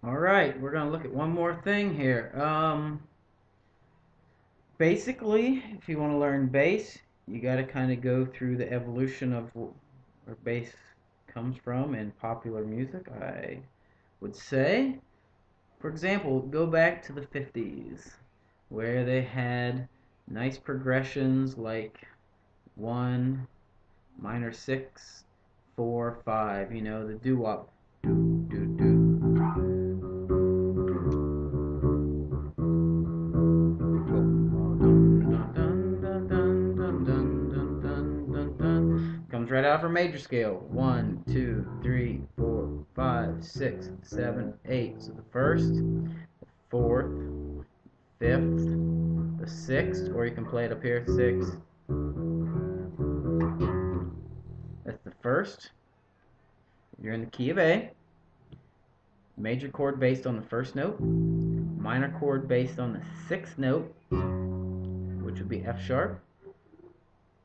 Alright, we're going to look at one more thing here. Basically, if you want to learn bass, you got to kind of go through the evolution of where bass comes from in popular music, I would say. For example, go back to the 50s, where they had nice progressions like 1, minor 6, 4, 5, you know, the doo-wop. Do, do, do. Comes right out of a major scale. 1, 2, 3, 4, 5, 6, 7, 8. So the first, the fourth, fifth, the sixth, or you can play it up here, 6. That's the first. You're in the key of A. Major chord based on the first note. Minor chord based on the sixth note, which would be F sharp.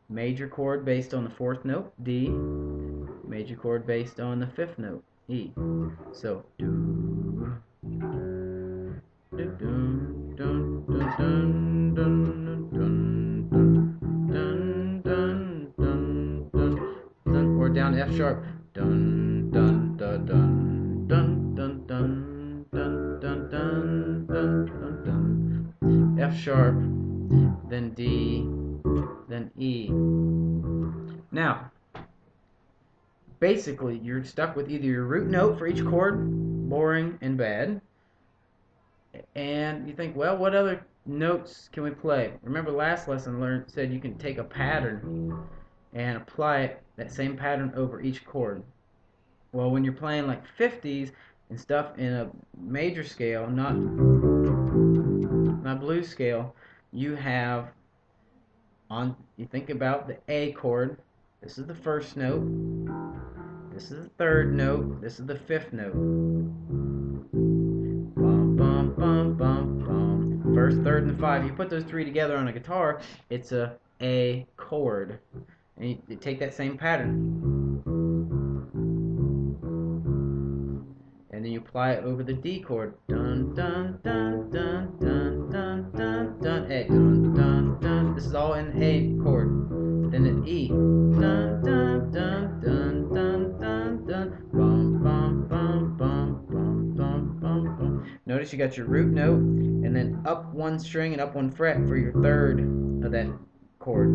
Major chord based on the fourth note, D. Major chord based on the fifth note, E. So, do, dun, dun, dun, dun, dun, dun, dun, dun, dun, dun, dun, or down to F sharp, dun, dun, dun, dun, dun, dun, dun, dun, dun, dun, dun, dun, F sharp, then D, then E. Now, basically, you're stuck with either your root note for each chord, boring and bad, and you think, well, what other notes can we play? Remember last lesson said you can take a pattern and apply that same pattern over each chord. Well, when you're playing like 50s and stuff in a major scale, not blues scale, you think about the A chord. This is the first note. This is the third note. This is the fifth note. Bum, bum, bum, bum, bum. First, third, and 5. You put those three together on a guitar, it's a A chord. And you take that same pattern. And then you apply it over the D chord. Dun, dun, dun, dun, dun, dun, dun, dun, A. Dun, dun, dun. This is all in A chord. Then an E. Dun, dun, dun, dun, dun, dun, dun. Bum, bum, bum, bum, bum, bum, bum, bum. Notice you got your root note, and then up one string and up one fret for your third of that chord.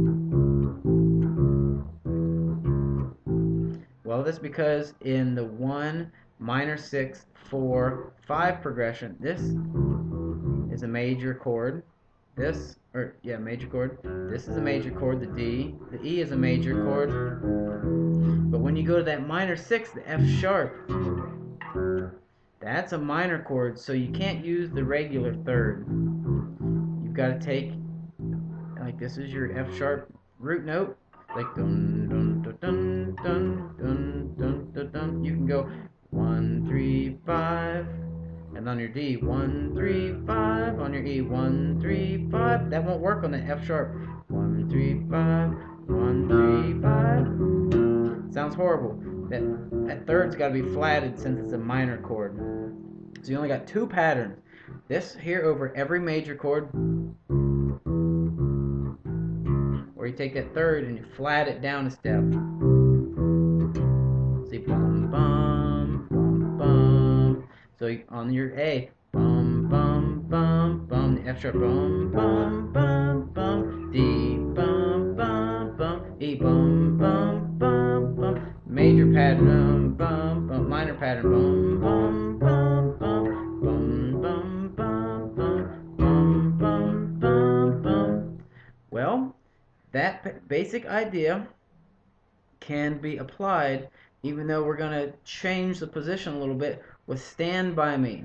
Well, that's because in the 1, minor 6, 4, 5 progression, this is a major chord. Major chord. This is a major chord, the D. The E is a major chord. But when you go to that minor 6, the F sharp, that's a minor chord, so you can't use the regular third. You've got to take, like this is your F sharp root note, like dun dun dun dun dun dun dun dun. You can go 1, 3, 5, and on your D 1, 3, 5. On your E 1, 3, 5. That won't work on the F sharp. 1, 3, 5. 1, 3, 5. Sounds horrible. That third's got to be flatted since it's a minor chord. So you only got two patterns. This here over every major chord, or you take that third and you flat it down a step. See, bum bum bum bum. So on your A, bum bum bum bum. The F sharp, bum bum bum bum. D, bum bum bum. E, bum bum bum bum. Major pattern, bum bum. Minor pattern, bum bum bum bum. Bum bum bum bum. Bum bum bum bum. Well, that basic idea can be applied, even though we're going to change the position a little bit with Stand By Me.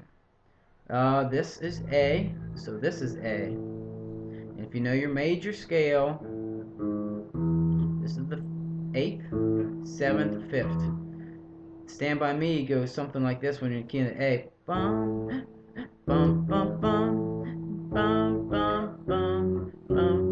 This is A, so this is A. And if you know your major scale, this is the 8th, 7th, 5th. Stand By Me goes something like this when you're in key in the A. Bum, bum, bum, bum, bum, bum, bum, bum.